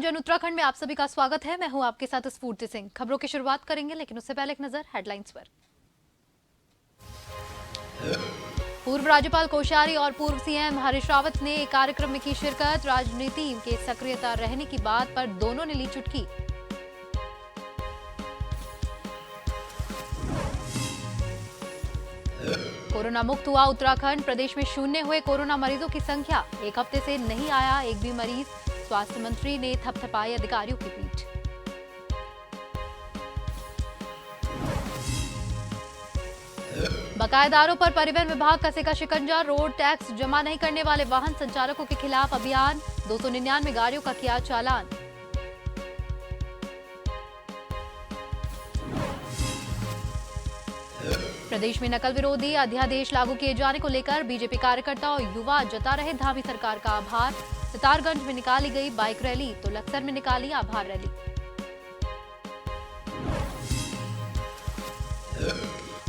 राजन, उत्तराखंड में आप सभी का स्वागत है। मैं हूं आपके साथ स्फूर्ति सिंह। खबरों की शुरुआत करेंगे, लेकिन उससे पहले एक नजर हेडलाइंस पर। पूर्व राज्यपाल कोश्यारी और पूर्व सीएम हरीश रावत ने एक कार्यक्रम में की शिरकत। राजनीति के सक्रियता रहने की बात पर दोनों ने ली चुटकी। कोरोना मुक्त हुआ उत्तराखंड। प्रदेश में शून्य हुए कोरोना मरीजों की संख्या। एक हफ्ते से नहीं आया एक भी मरीज। स्वास्थ्य मंत्री ने थपथपाई अधिकारियों की पीठ। बकायेदारों पर परिवहन विभाग कसेगा शिकंजा। रोड टैक्स जमा नहीं करने वाले वाहन संचालकों के खिलाफ अभियान। 299 गाड़ियों का किया चालान। प्रदेश में नकल विरोधी अध्यादेश लागू किए जाने को लेकर बीजेपी कार्यकर्ता और युवा जता रहे धामी सरकार का आभार। सितारगंज में निकाली गई बाइक रैली तो लक्सर में निकाली आभार रैली।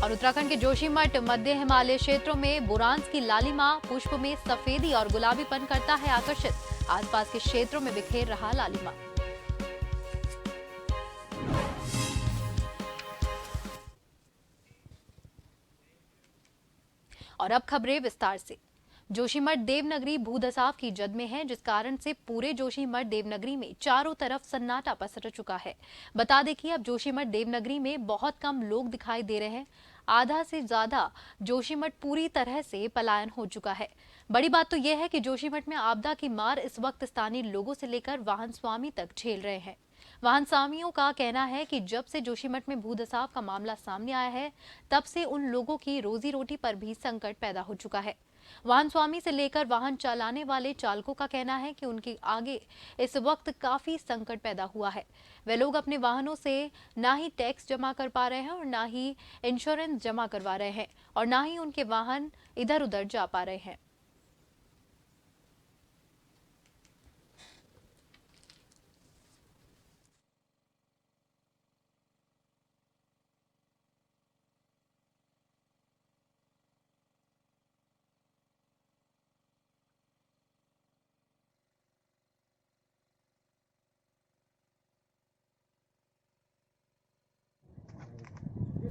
और उत्तराखंड के जोशीमठ मध्य हिमालय क्षेत्रों में बुरांस की लालिमा पुष्प में सफेदी और गुलाबीपन करता है आकर्षित। आसपास के क्षेत्रों में बिखेर रहा लालिमा। और अब खबरें विस्तार से। जोशीमठ देवनगरी भूधसाव की जद में है, जिस कारण से पूरे जोशीमठ देवनगरी में चारों तरफ सन्नाटा पसर चुका है। बता दें कि अब जोशीमठ देवनगरी में बहुत कम लोग दिखाई दे रहे हैं। आधा से ज्यादा जोशीमठ पूरी तरह से पलायन हो चुका है। बड़ी बात तो यह है कि जोशीमठ में आपदा की मार इस वक्त स्थानीय लोगों से लेकर वाहन स्वामी तक झेल रहे हैं। वाहन स्वामियों का कहना है कि जब से जोशीमठ में भूधसाव का मामला सामने आया है, तब से उन लोगों की रोजी रोटी पर भी संकट पैदा हो चुका है। वाहन स्वामी से लेकर वाहन चलाने वाले चालकों का कहना है कि उनके आगे इस वक्त काफी संकट पैदा हुआ है। वे लोग अपने वाहनों से ना ही टैक्स जमा कर पा रहे हैं और ना ही इंश्योरेंस जमा करवा रहे हैं और ना ही उनके वाहन इधर उधर जा पा रहे हैं।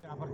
यहाँ पर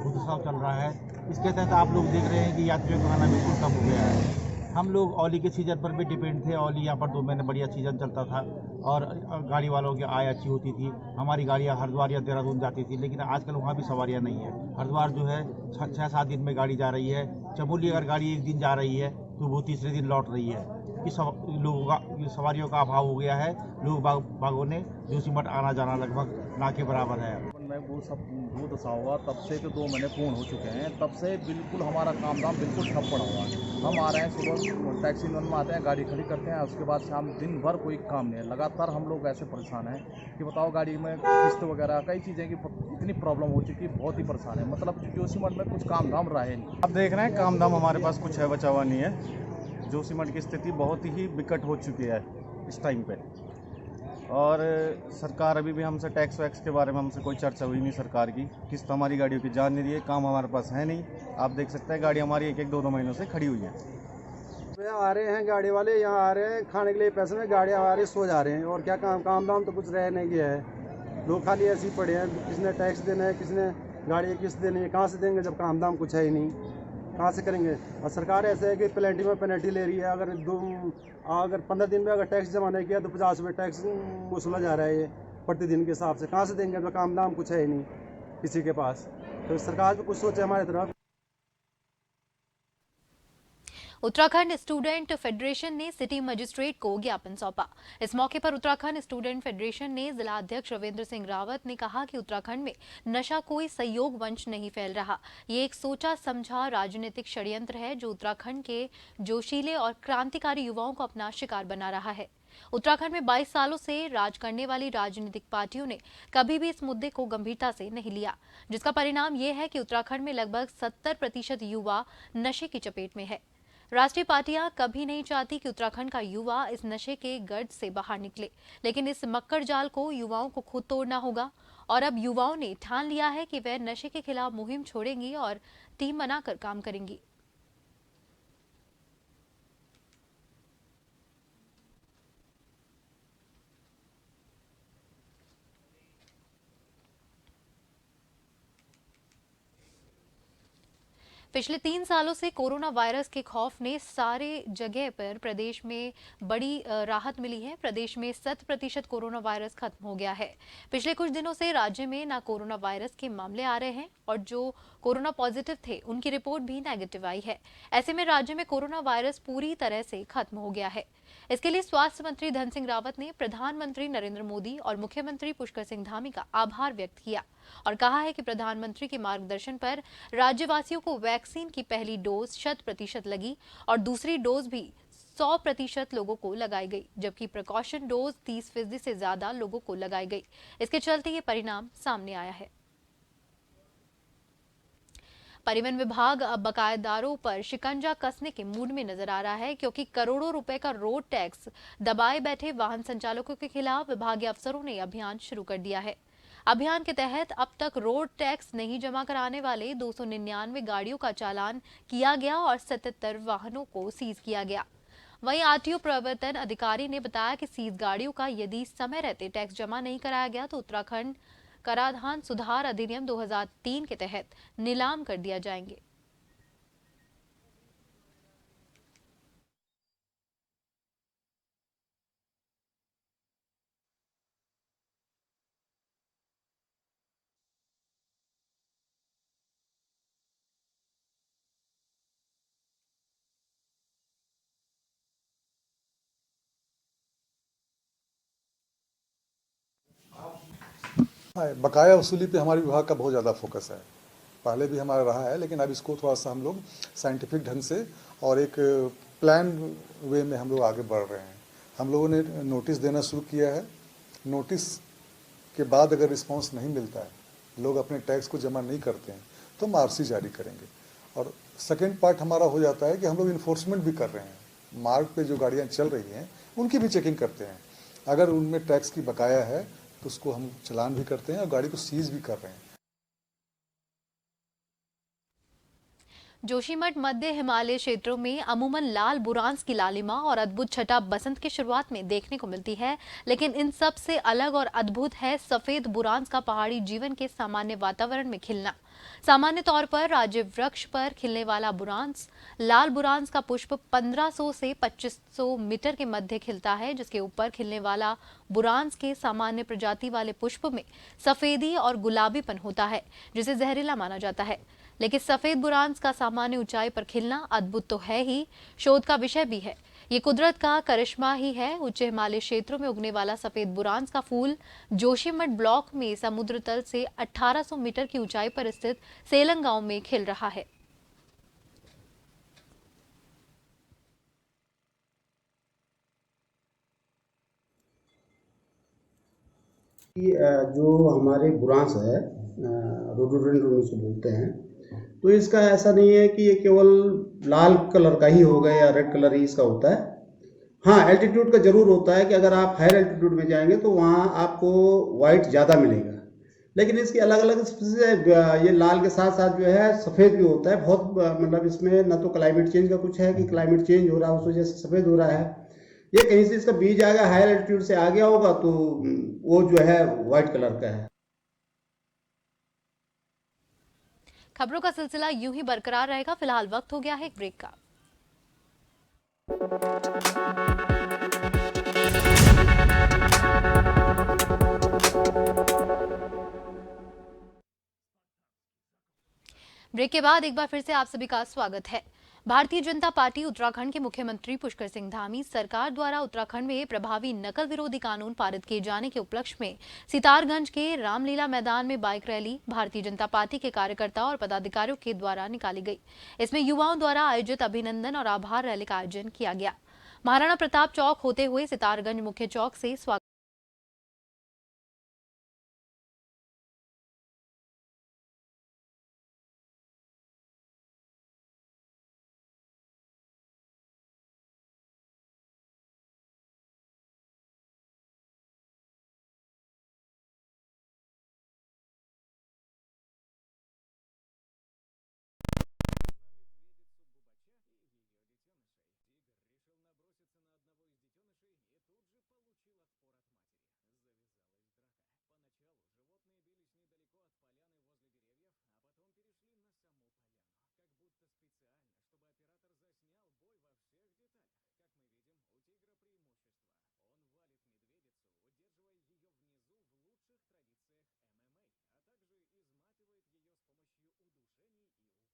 भूदसाव चल रहा है। इसके तहत आप लोग देख रहे हैं कि यात्रियों का आना बिल्कुल कम हो गया है। हम लोग औली के सीजन पर भी डिपेंड थे। औली यहाँ पर 2 महीने बढ़िया सीजन चलता था और गाड़ी वालों की आय अच्छी होती थी। हमारी गाड़ियाँ हरिद्वार या देहरादून जाती थी, लेकिन आजकल वहाँ भी सवारियाँ नहीं है। हरिद्वार जो है 6-7 दिन में गाड़ी जा रही है। चमोली अगर गाड़ी एक दिन जा रही है तो वो तीसरे दिन लौट रही है। कि लोगों का सवारियों का अभाव हो गया है। लोग बागों ने जोशीमठ आना जाना लगभग ना के बराबर है। में वो दशा हुआ तब से तो 2 महीने पूर्ण हो चुके हैं। तब से बिल्कुल हमारा काम धाम बिल्कुल ठप पड़ा हुआ है। हम आ रहे हैं, सुबह टैक्सी में आते हैं, गाड़ी खड़ी करते हैं, उसके बाद शाम दिन भर कोई काम नहीं है। लगातार हम लोग ऐसे परेशान हैं कि बताओ, गाड़ी में किस्त वगैरह कई चीज़ें की इतनी प्रॉब्लम हो चुकी है, बहुत ही परेशान है। मतलब जोशीमठ में कुछ काम धाम रहे नहीं। आप देख रहे हैं काम धाम हमारे पास कुछ है बचा हुआ नहीं है। जोशीमठ की स्थिति बहुत ही विकट हो चुकी है इस टाइम पे। और सरकार अभी भी हमसे टैक्स वैक्स के बारे में हमसे कोई चर्चा हुई नहीं सरकार की। किस्त हमारी गाड़ियों की जान नहीं रही है, काम हमारे पास है नहीं। आप देख सकते हैं गाड़ी हमारी 1-2 महीनों से खड़ी हुई है। आ रहे हैं गाड़ी वाले, यहाँ आ रहे हैं खाने के लिए पैसे में, गाड़ियाँ आ रही सो जा रहे हैं। और क्या काम दाम तो कुछ रह नहीं गया है। लोग खाली ऐसे ही पड़े हैं। किसने टैक्स देना है, किसने गाड़ी की किस्त देनी है, कहाँ से देंगे जब काम दाम कुछ है ही नहीं, कहाँ से करेंगे। और सरकार ऐसे है कि पेनल्टी में पेनल्टी ले रही है। अगर 15 दिन में अगर टैक्स जमा नहीं किया तो 50 रुपये टैक्स वसूला जा रहा है ये प्रतिदिन के हिसाब से। कहाँ से देंगे जब काम दाम कुछ है ही नहीं किसी के पास। तो सरकार भी कुछ सोचे हमारी तरफ। उत्तराखंड स्टूडेंट फेडरेशन ने सिटी मजिस्ट्रेट को ज्ञापन सौंपा। इस मौके पर उत्तराखंड स्टूडेंट फेडरेशन ने जिला अध्यक्ष रविंद्र सिंह रावत ने कहा कि उत्तराखंड में नशा कोई सहयोग वंश नहीं फैल रहा। ये एक सोचा समझा राजनीतिक षड्यंत्र है जो उत्तराखंड के जोशीले और क्रांतिकारी युवाओं को अपना शिकार बना रहा है। उत्तराखंड में 22 सालों से राज करने वाली राजनीतिक पार्टियों ने कभी भी इस मुद्दे को गंभीरता से नहीं लिया, जिसका परिणाम यह है कि उत्तराखंड में लगभग 70% युवा नशे की चपेट में है। राष्ट्रीय पार्टियां कभी नहीं चाहती कि उत्तराखंड का युवा इस नशे के गर्द से बाहर निकले, लेकिन इस मक्कर जाल को युवाओं को खुद तोड़ना होगा। और अब युवाओं ने ठान लिया है कि वे नशे के खिलाफ मुहिम छोड़ेंगी और टीम बनाकर काम करेंगी। पिछले 3 सालों से कोरोना वायरस के खौफ ने सारे जगह पर प्रदेश में बड़ी राहत मिली है। प्रदेश में 100% कोरोना वायरस खत्म हो गया है। पिछले कुछ दिनों से राज्य में ना कोरोना वायरस के मामले आ रहे हैं और जो कोरोना पॉजिटिव थे उनकी रिपोर्ट भी नेगेटिव आई है। ऐसे में राज्य में कोरोना वायरस पूरी तरह से खत्म हो गया है। इसके लिए स्वास्थ्य मंत्री धन सिंह रावत ने प्रधानमंत्री नरेंद्र मोदी और मुख्यमंत्री पुष्कर सिंह धामी का आभार व्यक्त किया और कहा है कि प्रधानमंत्री के मार्गदर्शन पर राज्यवासियों को वैक्सीन की पहली डोज 100% लगी और दूसरी डोज भी 100% लोगों को लगाई गई, जबकि प्रिकॉशन डोज 30% से ज्यादा लोगों को लगाई गई। इसके चलते ये परिणाम सामने आया है। परिवहन विभाग अब बकायेदारों पर शिकंजा कसने के मूड में नजर आ रहा है, क्योंकि करोड़ों रुपए का रोड टैक्स दबाए बैठे वाहन संचालकों के खिलाफ विभागीय अफसरों ने अभियान शुरू कर दिया है। अभियान के तहत अब तक रोड टैक्स नहीं जमा कराने वाले 299 गाड़ियों का चालान किया गया और 77 वाहनों को सीज किया गया। वहीं आरटीओ प्रवर्तन अधिकारी ने बताया कि सीज गाड़ियों का यदि समय रहते टैक्स जमा नहीं कराया गया तो उत्तराखंड कराधान सुधार अधिनियम 2003 के तहत नीलाम कर दिया जाएंगे। बकाया वसूली पे हमारे विभाग का बहुत ज़्यादा फोकस है। पहले भी हमारा रहा है, लेकिन अब इसको थोड़ा सा हम लोग साइंटिफिक ढंग से और एक प्लान वे में हम लोग आगे बढ़ रहे हैं। हम लोगों ने नोटिस देना शुरू किया है। नोटिस के बाद अगर रिस्पांस नहीं मिलता है, लोग अपने टैक्स को जमा नहीं करते हैं, तो हम आरसी जारी करेंगे। और सेकेंड पार्ट हमारा हो जाता है कि हम लोग इन्फोर्समेंट भी कर रहे हैं। मार्ग पे जो गाड़ियाँ चल रही हैं उनकी भी चेकिंग करते हैं। अगर उनमें टैक्स की बकाया है तो उसको हम चालान भी करते हैं और गाड़ी को सीज भी कर रहे हैं। जोशीमठ मध्य हिमालय क्षेत्रों में अमूमन लाल बुरांस की लालिमा और अद्भुत छटा बसंत की शुरुआत में देखने को मिलती है, लेकिन इन सब से अलग और अद्भुत है सफेद बुरांस का पहाड़ी जीवन के सामान्य वातावरण में खिलना। सामान्य तौर पर राज्य वृक्ष पर खिलने वाला बुरांस, लाल बुरांस का पुष्प 1500 से 2500 मीटर के मध्य खिलता है, जिसके ऊपर खिलने वाला बुरांस के सामान्य प्रजाति वाले पुष्प में सफेदी और गुलाबीपन होता है, जिसे जहरीला माना जाता है। लेकिन सफेद बुरांस का सामान्य ऊंचाई पर खिलना अद्भुत तो है ही, शोध का विषय भी है। ये कुदरत का करिश्मा ही है। उच्च हिमालय क्षेत्रों में उगने वाला सफेद बुरांस का फूल जोशीमठ ब्लॉक में समुद्र तल से 1800 मीटर की ऊंचाई पर स्थित सेलंग गांव में खिल रहा है। जो हमारे बुरांस है, रोडोडेंड्रन इसको बोलते हैं, तो इसका ऐसा नहीं है कि ये केवल लाल कलर का ही होगा या रेड कलर ही इसका होता है। हाँ, एल्टीट्यूड का जरूर होता है कि अगर आप हायर एल्टीट्यूड में जाएंगे तो वहाँ आपको वाइट ज़्यादा मिलेगा, लेकिन इसकी अलग अलग स्पीसीज है। ये लाल के साथ साथ जो है सफ़ेद भी होता है। बहुत मतलब इसमें न तो क्लाइमेट चेंज का कुछ है कि क्लाइमेट चेंज हो रहा है उस वजह से सफ़ेद हो रहा है, ये कहीं से इसका बीज आएगा, हायर एल्टीट्यूड से आ गया होगा तो वो जो है वाइट कलर का है। खबरों का सिलसिला यूं ही बरकरार रहेगा। फिलहाल वक्त हो गया है एक ब्रेक का। ब्रेक के बाद एक बार फिर से आप सभी का स्वागत है। भारतीय जनता पार्टी उत्तराखंड के मुख्यमंत्री पुष्कर सिंह धामी सरकार द्वारा उत्तराखंड में प्रभावी नकल विरोधी कानून पारित किए जाने के उपलक्ष्य में सितारगंज के रामलीला मैदान में bike rally Bharatiya Janata party के कार्यकर्ता और पदाधिकारियों के द्वारा निकाली गई। इसमें युवाओं द्वारा आयोजित अभिनंदन और आभार रैली का आयोजन किया गया। महाराणा प्रताप चौक होते हुए सितारगंज मुख्य चौक से स्वागत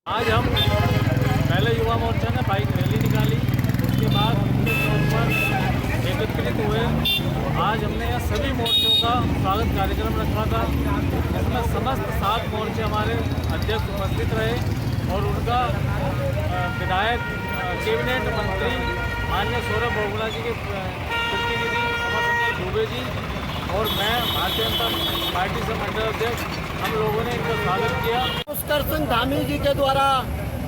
आज हम पहले युवा मोर्चा ने बाइक रैली निकाली, उसके बाद पूरे तौर पर एकत्रित हुए। आज हमने यहाँ सभी मोर्चों का स्वागत कार्यक्रम रखा था, जिसमें समस्त 7 मोर्चे हमारे अध्यक्ष उपस्थित रहे और उनका विधायक कैबिनेट मंत्री माननीय सौरभ बोगला जी के प्रतिनिधि अमरशंकर दुबे जी और मैं भारतीय जनता पार्टी से मंडल अध्यक्ष, हम लोगों ने इनका स्वागत किया। पुष्कर सिंह धामी जी के द्वारा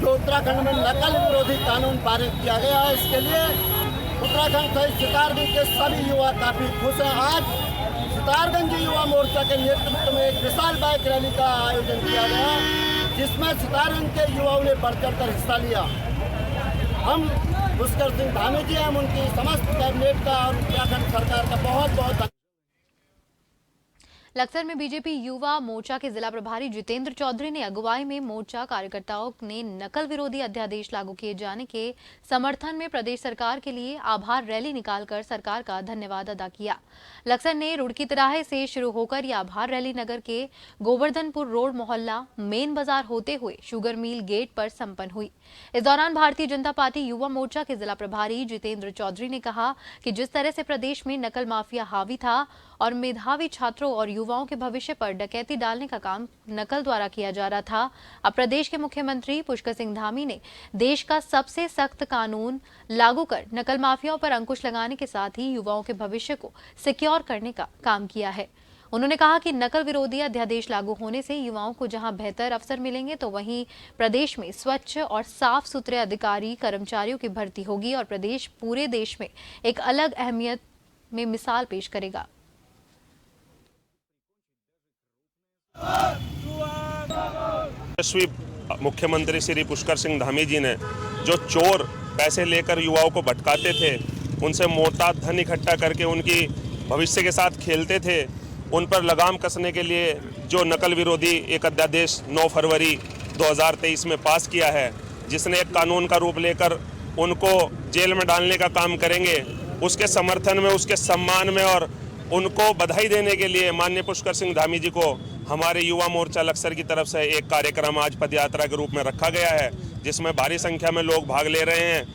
जो उत्तराखंड में नकल विरोधी कानून पारित किया गया है, इसके लिए उत्तराखंड सहित सितारगंज के सभी युवा काफी खुश हैं। आज सितारगंज युवा मोर्चा के नेतृत्व में एक विशाल बाइक रैली का आयोजन किया गया, जिसमें सितारगंज के युवाओं ने बढ़ चढ़ कर हिस्सा लिया। हम पुष्कर सिंह धामी जी, हम उनकी समस्त कैबिनेट का और उत्तराखंड सरकार का बहुत बहुत लक्सर में बीजेपी युवा मोर्चा के जिला प्रभारी जितेंद्र चौधरी ने अगुवाई में मोर्चा कार्यकर्ताओं ने नकल विरोधी अध्यादेश लागू किए जाने के समर्थन में प्रदेश सरकार के लिए आभार रैली निकालकर सरकार का धन्यवाद अदा किया। लक्सर ने रुड़की तिराहे से शुरू होकर यह आभार रैली नगर के गोवर्धनपुर रोड मोहल्ला मेन बाजार होते हुए शुगर मिल गेट पर संपन्न हुई। इस दौरान भारतीय जनता पार्टी युवा मोर्चा के जिला प्रभारी जितेंद्र चौधरी ने कहा कि जिस तरह से प्रदेश में नकल माफिया हावी था और मेधावी छात्रों और युवाओं के भविष्य पर डकैती डालने का काम नकल द्वारा किया जा रहा था, अब प्रदेश के मुख्यमंत्री पुष्कर सिंह धामी ने देश का सबसे सख्त कानून लागू कर नकल माफियाओं पर अंकुश लगाने के साथ ही युवाओं के भविष्य को सिक्योर करने का काम किया है। उन्होंने कहा कि नकल विरोधी अध्यादेश लागू होने से युवाओं को जहां बेहतर अवसर मिलेंगे, तो वहीं प्रदेश में स्वच्छ और साफ सुथरे अधिकारी कर्मचारियों की भर्ती होगी और प्रदेश पूरे देश में एक अलग अहमियत में मिसाल पेश करेगा। यशस्वी मुख्यमंत्री श्री पुष्कर सिंह धामी जी ने जो चोर पैसे लेकर युवाओं को भटकाते थे, उनसे मोटा धन इकट्ठा करके उनकी भविष्य के साथ खेलते थे, उन पर लगाम कसने के लिए जो नकल विरोधी एक अध्यादेश 9 फरवरी 2023 में पास किया है, जिसने एक कानून का रूप लेकर उनको जेल में डालने का काम करेंगे, उसके समर्थन में, उसके सम्मान में और उनको बधाई देने के लिए माननीय पुष्कर सिंह धामी जी को हमारे युवा मोर्चा लक्सर की तरफ से एक कार्यक्रम आज पदयात्रा के रूप में रखा गया है, जिसमें भारी संख्या में लोग भाग ले रहे हैं।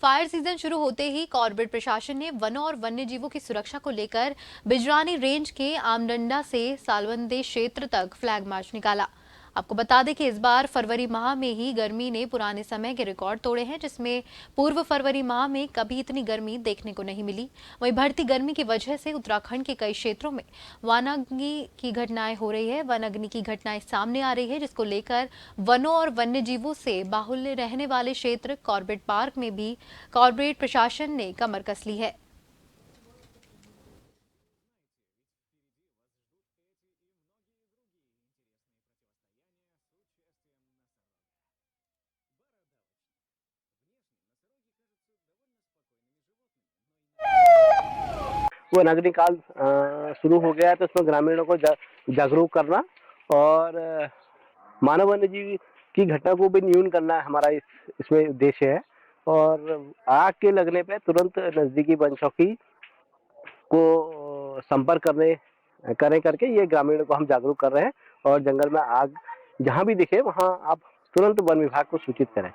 फायर सीजन शुरू होते ही कॉर्बेट प्रशासन ने वनों और वन्य जीवों की सुरक्षा को लेकर बिजरानी रेंज के आमडंडा से सालवंदे क्षेत्र तक फ्लैग मार्च निकाला। आपको बता दें कि इस बार फरवरी माह में ही गर्मी ने पुराने समय के रिकॉर्ड तोड़े हैं, जिसमें पूर्व फरवरी माह में कभी इतनी गर्मी देखने को नहीं मिली। वहीं बढ़ती गर्मी की वजह से उत्तराखंड के कई क्षेत्रों में वनाग्नि की घटनाएं हो रही है, वनाग्नि की घटनाएं सामने आ रही है, जिसको लेकर वनों और वन्य जीवों से बाहुल्य रहने वाले क्षेत्र कॉर्बेट पार्क में भी कॉर्बेट प्रशासन ने कमर कस ली है। वनाग्नि काल शुरू हो गया है, तो इसमें ग्रामीणों को जागरूक करना और मानव वन्य जीव की घटना को भी न्यून करना हमारा इसमें उद्देश्य है। और आग के लगने पे तुरंत नजदीकी वन चौकी को संपर्क करके ये ग्रामीणों को हम जागरूक कर रहे हैं और जंगल में आग जहां भी दिखे वहां आप तुरंत वन विभाग को सूचित करें।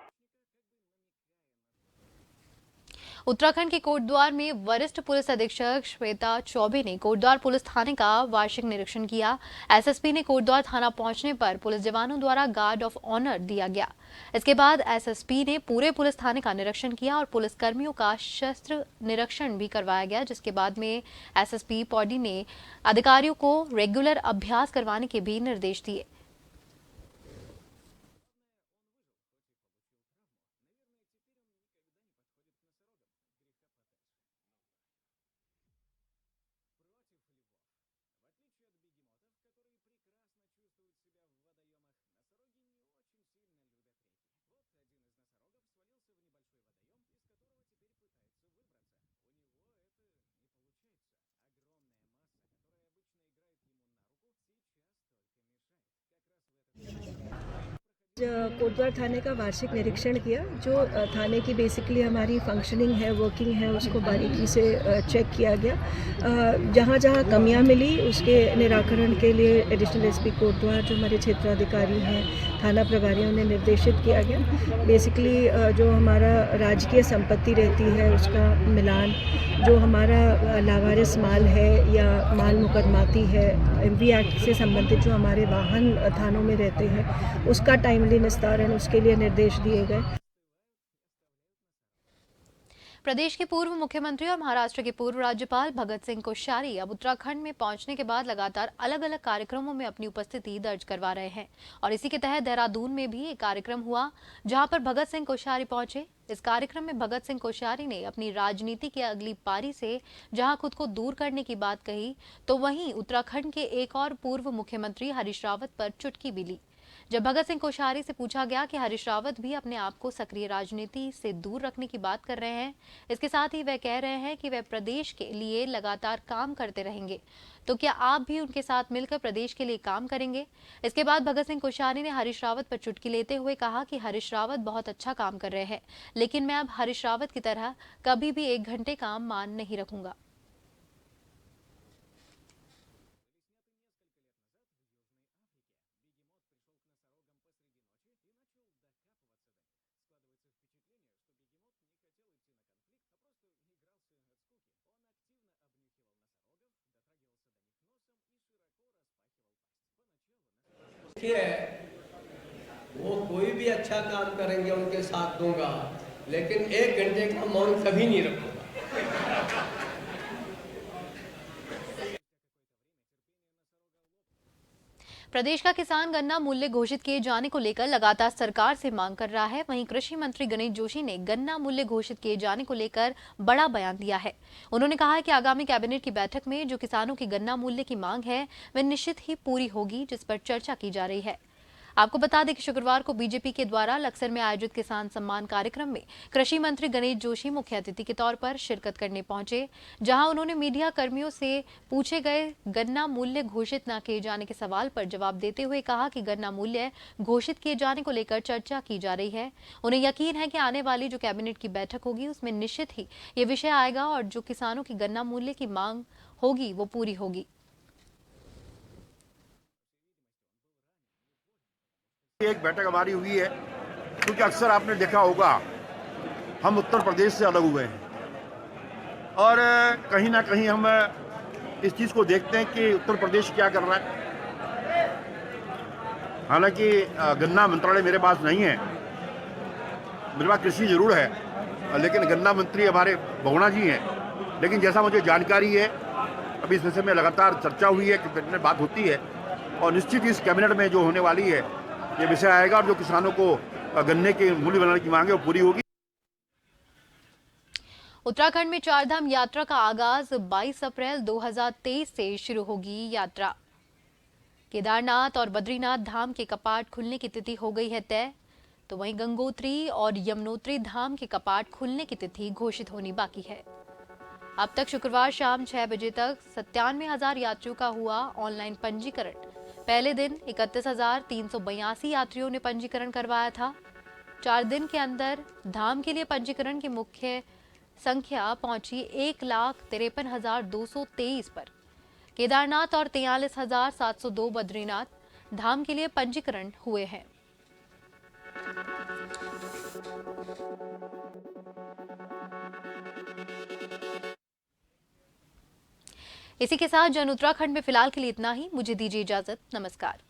उत्तराखंड के कोटद्वार में वरिष्ठ पुलिस अधीक्षक श्वेता चौबे ने कोटद्वार पुलिस थाने का वार्षिक निरीक्षण किया। एसएसपी ने कोटद्वार थाना पहुंचने पर पुलिस जवानों द्वारा गार्ड ऑफ ऑनर दिया गया। इसके बाद एसएसपी ने पूरे पुलिस थाने का निरीक्षण किया और पुलिस कर्मियों का शस्त्र निरीक्षण भी करवाया गया, जिसके बाद में एसएसपी पौडी ने अधिकारियों को रेगुलर अभ्यास करवाने के भी निर्देश दिए। कोटद्वार थाने का वार्षिक निरीक्षण किया। जो थाने की बेसिकली हमारी फंक्शनिंग है, वर्किंग है, उसको बारीकी से चेक किया गया। जहाँ जहाँ कमियाँ मिली उसके निराकरण के लिए एडिशनल एसपी कोटद्वार, जो हमारे क्षेत्राधिकारी हैं, थाना प्रभारियों ने निर्देशित किया गया। बेसिकली जो हमारा राजकीय संपत्ति रहती है उसका मिलान, जो हमारा लावारिस माल है या माल मुकदमाती है, एमवी एक्ट से संबंधित जो हमारे वाहन थानों में रहते हैं, उसका टाइमली निस्तारण, उसके लिए निर्देश दिए गए। प्रदेश के पूर्व मुख्यमंत्री और महाराष्ट्र के पूर्व राज्यपाल भगत सिंह कोश्यारी अब उत्तराखंड में पहुंचने के बाद लगातार अलग अलग कार्यक्रमों में अपनी उपस्थिति दर्ज करवा रहे हैं और इसी के तहत देहरादून में भी एक कार्यक्रम हुआ जहां पर भगत सिंह कोश्यारी पहुंचे। इस कार्यक्रम में भगत सिंह कोश्यारी ने अपनी राजनीति की अगली पारी से जहां खुद को दूर करने की बात कही, तो वहीं उत्तराखंड के एक और पूर्व मुख्यमंत्री हरीश रावत पर चुटकी भी ली। जब भगत सिंह कोश्यारी से पूछा गया कि हरीश रावत भी अपने आप को सक्रिय राजनीति से दूर रखने की बात कर रहे हैं, इसके साथ ही वह कह रहे हैं कि वह प्रदेश के लिए लगातार काम करते रहेंगे, तो क्या आप भी उनके साथ मिलकर प्रदेश के लिए काम करेंगे? इसके बाद भगत सिंह कोश्यारी ने हरीश रावत पर चुटकी लेते हुए कहा कि हरीश रावत बहुत अच्छा काम कर रहे हैं, लेकिन मैं अब हरीश रावत की तरह कभी भी 1 घंटे का मान नहीं रखूंगा। वो कोई भी अच्छा काम करेंगे उनके साथ दूंगा, लेकिन 1 घंटे का मौन कभी नहीं रखूंगा। प्रदेश का किसान गन्ना मूल्य घोषित किए जाने को लेकर लगातार सरकार से मांग कर रहा है। वहीं कृषि मंत्री गणेश जोशी ने गन्ना मूल्य घोषित किए जाने को लेकर बड़ा बयान दिया है। उन्होंने कहा है कि आगामी कैबिनेट की बैठक में जो किसानों की गन्ना मूल्य की मांग है वह निश्चित ही पूरी होगी, जिस पर चर्चा की जा रही है। आपको बता दें कि शुक्रवार को बीजेपी के द्वारा लक्सर में आयोजित किसान सम्मान कार्यक्रम में कृषि मंत्री गणेश जोशी मुख्य अतिथि के तौर पर शिरकत करने पहुंचे, जहां उन्होंने मीडिया कर्मियों से पूछे गए गन्ना मूल्य घोषित न किए जाने के सवाल पर जवाब देते हुए कहा कि गन्ना मूल्य घोषित किए जाने को लेकर चर्चा की जा रही है। उन्हें यकीन है कि आने वाली जो कैबिनेट की बैठक होगी उसमें निश्चित ही ये विषय आएगा और जो किसानों की गन्ना मूल्य की मांग होगी वो पूरी होगी। एक बैठक हमारी हुई है क्योंकि अक्सर आपने देखा होगा हम उत्तर प्रदेश से अलग हुए हैं और कहीं ना कहीं हम इस चीज़ को देखते हैं कि उत्तर प्रदेश क्या कर रहा है। हालांकि गन्ना मंत्रालय मेरे पास नहीं है, मेरे पास कृषि जरूर है, लेकिन गन्ना मंत्री हमारे बहुगुणा जी हैं। लेकिन जैसा मुझे जानकारी है अभी इस विषय में लगातार चर्चा हुई है, कैबिनेट में बात होती है और निश्चित इस कैबिनेट में जो होने वाली है ये विषय आएगा और जो किसानों को गन्ने के मूल्य बनाने की मांग है वो पूरी होगी। उत्तराखंड में चारधाम यात्रा का आगाज 22 अप्रैल 2023 से शुरू होगी। यात्रा केदारनाथ और बद्रीनाथ धाम के कपाट खुलने की तिथि हो गई है तय, तो वहीं गंगोत्री और यमुनोत्री धाम के कपाट खुलने की तिथि घोषित होनी बाकी है। अब तक शुक्रवार शाम 6 बजे तक 97,000 यात्रियों का हुआ ऑनलाइन पंजीकरण। पहले दिन 31,382 यात्रियों ने पंजीकरण करवाया था। 4 दिन के अंदर धाम के लिए पंजीकरण की मुख्य संख्या पहुंची 1,53,223 पर। केदारनाथ और 43,702 बद्रीनाथ धाम के लिए पंजीकरण हुए हैं। इसी के साथ जन उत्तराखंड में फिलहाल के लिए इतना ही। मुझे दीजिए इजाजत। नमस्कार।